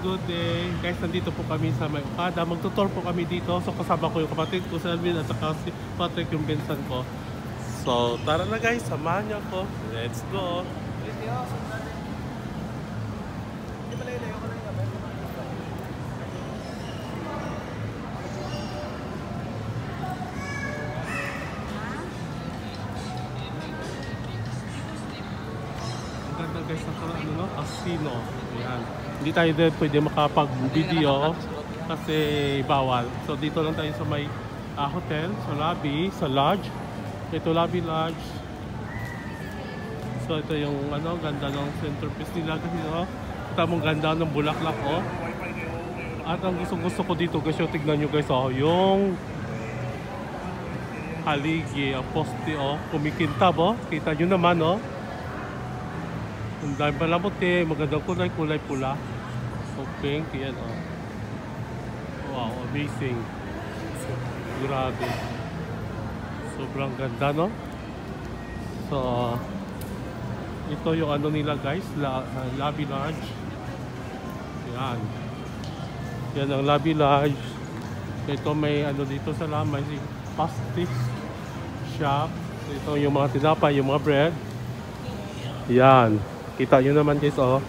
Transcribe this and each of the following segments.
good day. Guys, nandito po kami sa May Okada. Magtutour po kami dito. So kasama ko yung kapatid ko, si Alvin, at saka si Patrick, yung pinsan ko. So tara na guys, samahan niyo ako. Let's go. Ganda guys ng ano, no? Casino. Ayan. Hindi tayo din pwede makapag-video kasi bawal. So dito lang tayo sa may hotel, sa lobby, sa lodge. Ito lobby lodge. So ito yung ano, ganda ng centerpiece nila kasi no? Kita mong ganda ng bulaklak oh. At ang gusto ko dito guys, yung tignan nyo guys oh, yung haligi, ang poste oh, kumikintab oh. Kita nyo naman oh. Ang dami pala puti, magandang kulay pula. So pink, yan oh. Wow, amazing. Grabe. Sobrang ganda no? So ito yung ano nila guys, lobby lodge. Yan. Yan ang lobby lodge. Ito may ano dito sa lamay, pastis shop. Ito yung mga tinapay, yung mga bread. Yan. Kita nyo naman guys oh.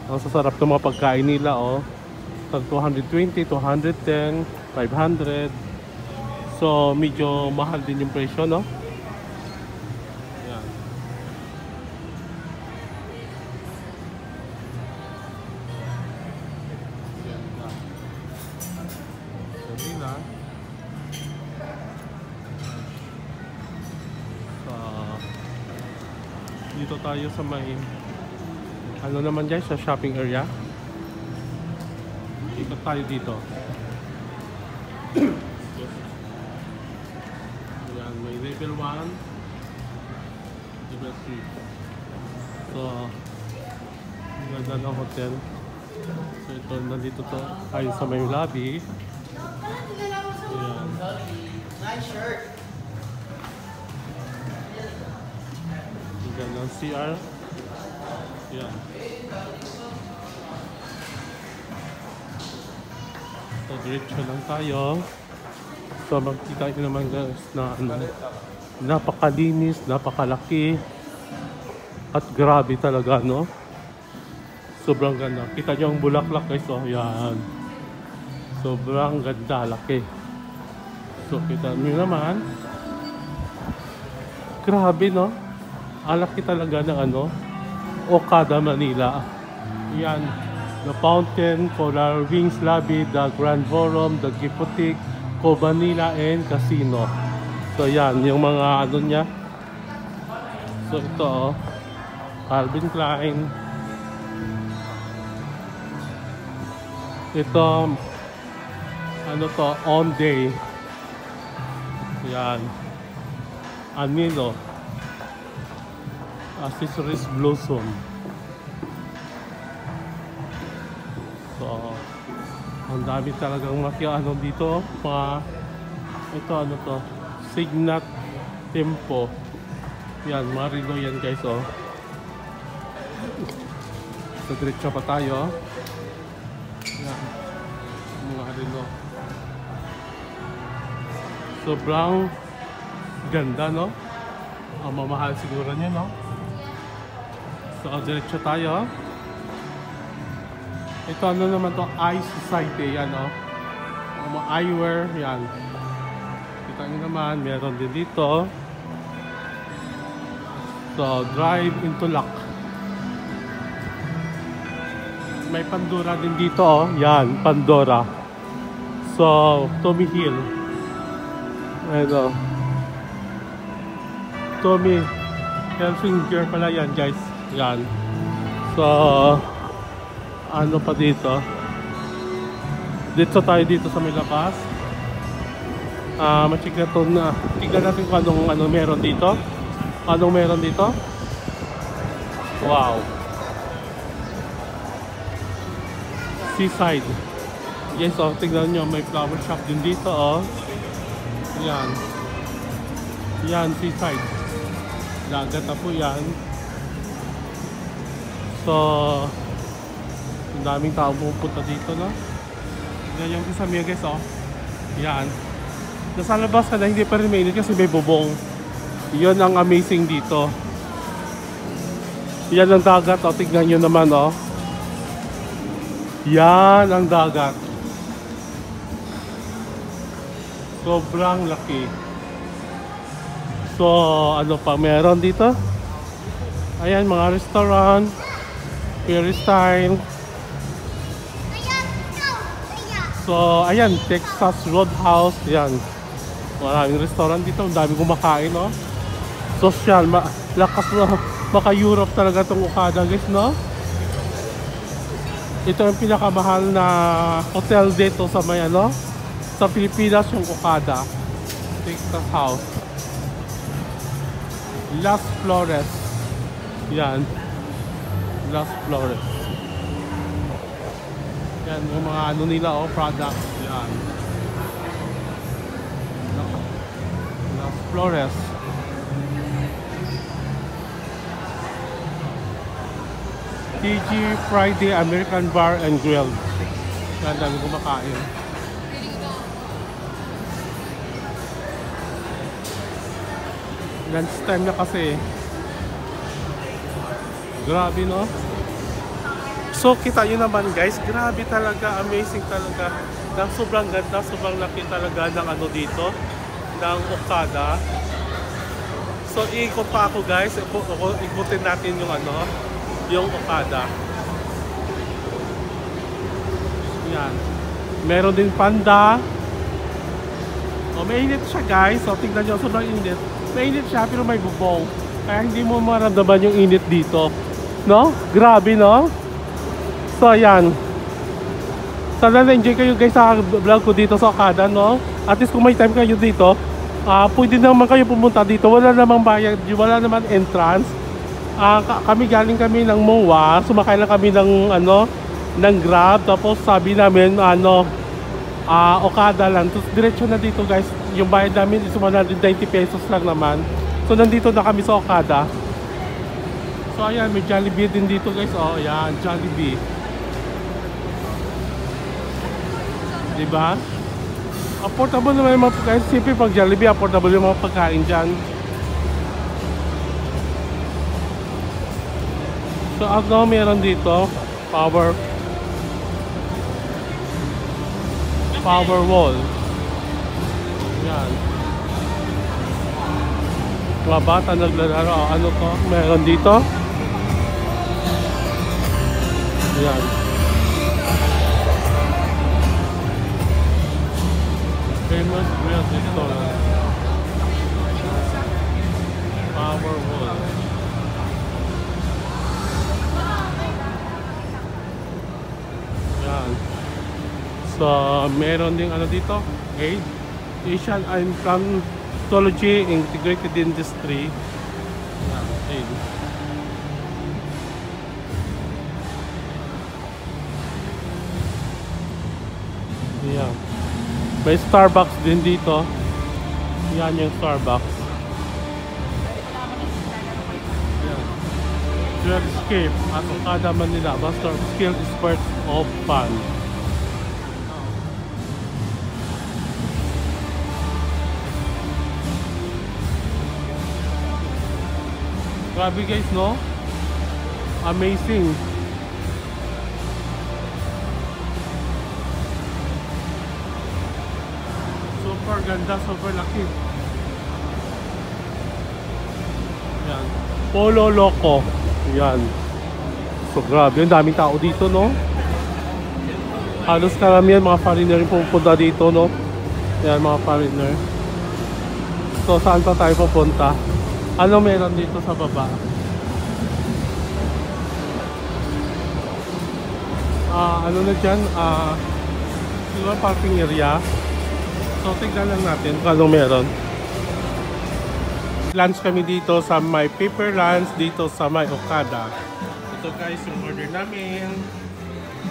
Ang sasarap ng mga pagkain nila oh. 220, 210, 500. So medyo mahal din yung presyo no. Yan. Ganda. Kanina. Dito tayo sa may ano naman guys, sa shopping area. Ikot tayo dito. Ayan, may level 1, level 3. So ganda ng hotel. So ito, nandito to tayo sa may lobby. Ayan. Nice shirt. Ganda ng CR. Yan. So diretso lang tayo. So makikita nyo naman guys na ano, napakalinis, napakalaki. At grabe talaga no. Sobrang ganda. Kita nyo ang bulaklak guys oh. Yan. Sobrang ganda, laki. So kita nyo naman. Grabe no. Alaki talaga ng ano, Okada, Manila. Yan, the Fountain, Polar Wings Lobby, the Grand Forum, the Gift Boutique, Manila, and Casino. So yan, yung mga ano niya. So ito oh, Calvin Klein. Ito, ano to, On Day. Yan. Anilo. Accessories Blossom. So ang dami talagang ano dito ito ano to, Signat Tempo. Yan, mga relo yan guys oh. So diretso pa tayo. Yan, mga relo. Sobrang ganda no. Ang mamahal siguro niya no. So, diretso tayo. Ito ano naman to, Eye Society, yan o. Mga eyewear, yan. Kita nyo naman, meron din dito. So, Drive into Luck. May Pandora din dito o. Yan, Pandora. So, Tommy Hill. Ito. Tommy Hilfiger pala yan guys. Yan. So, ano pa dito? Dito tayo dito sa may labas. Ma-check na to na. Tignan natin kung anong meron dito. Anong meron dito? Wow. Seaside. Yes, oh, tignan nyo. May flower shop din dito, oh. Yan. Yan, seaside. Dagat na po yan. So, Ang daming tao pupunta dito, no? Yan yung isa guys, oh. Yan. Nasa labas ka na, hindi pa rin mainit kasi may bubong. Yun ang amazing dito. Yan ang dagat, oh. Tignan nyo naman, oh. Yan ang dagat. Sobrang laki. So, ano pa meron dito? Ayan, mga restaurant. Ferry style. So, ayan, Texas Roadhouse. Yan. Maraming restaurant dito. Ang dami kumakain, no? Social. Lakas na. Maka-Europe talaga itong Okada, guys, no? Ito ang pinakamahal na hotel dito sa may, ano? Sa Pilipinas, yung Okada. Texas House. Las Flores. Yan. Las Flores. Yan, yung mga ano nila, oh, products. Yan. Las Flores. TG Friday American Bar and Grill. Yan, dami kumakain. Lunch time na kasi. Grabe, no? So, kita nyo naman, guys. Grabe talaga. Amazing talaga. Sobrang ganda. Sobrang laki talaga ng ano dito. Ng Okada. So, iikot pa ako, guys. Ikutin natin yung ano. Yung Okada. Yan. Meron din panda. O, mainit siya, guys. So, tingnan nyo. Sobrang init. Mainit siya, pero may bubong. Kaya hindi mo maramdaman yung init dito. No? Grabe, no? So, ayan. Sana na-enjoy kayo, guys, sa vlog ko dito sa Okada, no? At least kung may time kayo dito, pwede naman kayo pumunta dito. Wala namang bayad, wala naman entrance. Galing kami ng MOA. Sumakay lang kami ng, ano, ng Grab. Tapos sabi namin, ano, Okada lang. Tapos diretso na dito, guys. Yung bayad namin is 190 pesos lang naman. So, nandito na kami sa Okada. So, ayan, may Jollibee din dito, guys. Oh, ayan, Jollibee. Diba? Affordable naman yung mga pagkain. Siyempre, pag Jollibee, affordable yung mga pagkain dyan. So, ano meron dito? Power wall. Yan. Mga bata naglalaro. Ano to? Meron dito? Yan. Famous grill restaurant. Power wall. Yan. So, meron ding ano dito? Asian and Plantology Integrated Industry. Yan. Yan. May Starbucks din dito. Yan yung Starbucks. Yan. Jewelscape at Okada Manila. Master Skill Experts of Fun. Grabe, guys, no? Amazing. Super ganda, super laki. Yan. Polo Loco. Yan. So, grabe. Ang daming tao dito, no? Halos karamihan mga foreigner yung pupunta dito, no? Yan, mga foreigner. So, saan pa tayo pupunta? Ano meron dito sa baba? Ano na dyan? Siguro parking area. So, tignan lang natin kung ano meron. Lunch kami dito sa may Paper Lunch dito sa may Okada. Ito, guys, yung order namin.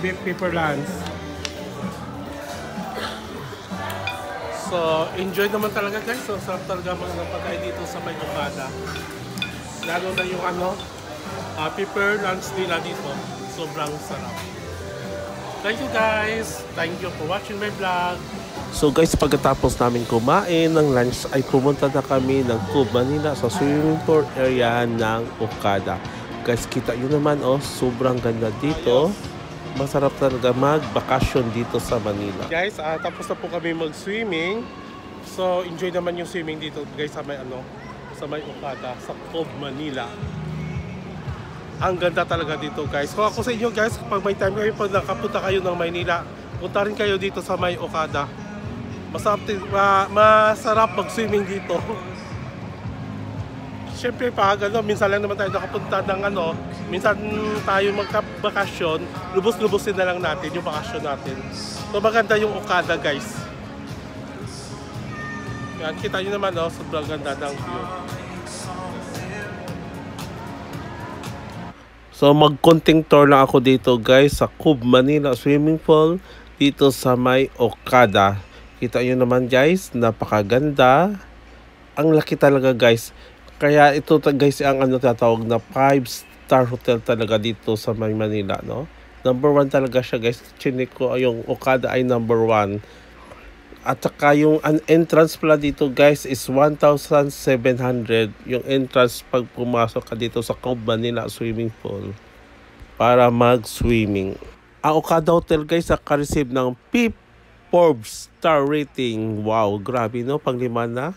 Beef Paper Lunch. So, enjoy naman talaga, guys. So, sarap talaga mga pagkain dito sa may Okada. Lalo na yung ano, Paper Lunch nila dito. Sobrang sarap. Thank you guys. Thank you for watching my vlog. So guys, pagkatapos namin kumain ng lunch ay pumunta na kami ng Cube Manila sa swimming pool area ng Okada. Guys, kita nyo naman sobrang ganda dito. Masarap talaga mag-bakasyon dito sa Manila. Guys, tapos na po kami mag-swimming. So enjoy naman yung swimming dito guys sa may sa may Okada, sa Cube Manila. Ang ganda talaga dito guys. Kung ako sa inyo guys, pag may time kayo, pag nakapunta kayo ng Maynila, punta rin kayo dito sa may Okada. Masarap mag-swimming dito. Siyempre pag minsan lang naman tayo nakapunta ng minsan tayo magka-bakasyon, lubos-lubosin na lang natin yung bakasyon natin. So maganda yung Okada guys. Yan, kita nyo naman sobrang ganda ng view. So magkonting tour lang ako dito guys sa Cube Manila swimming pool dito sa may Okada. Kita nyo naman guys, napakaganda. Ang laki talaga guys. Kaya ito guys ang tatawag na 5-star hotel talaga dito sa may Manila, no? Number 1 talaga siya guys. Chinik ko yung Okada ay number 1. At saka yung entrance pala dito guys is 1,700. Yung entrance pag pumasok ka dito sa Cube Manila swimming pool para mag-swimming. Ang Okada Hotel guys naka-receive ng Forbes star rating. Wow, grabe no, pang 5 na.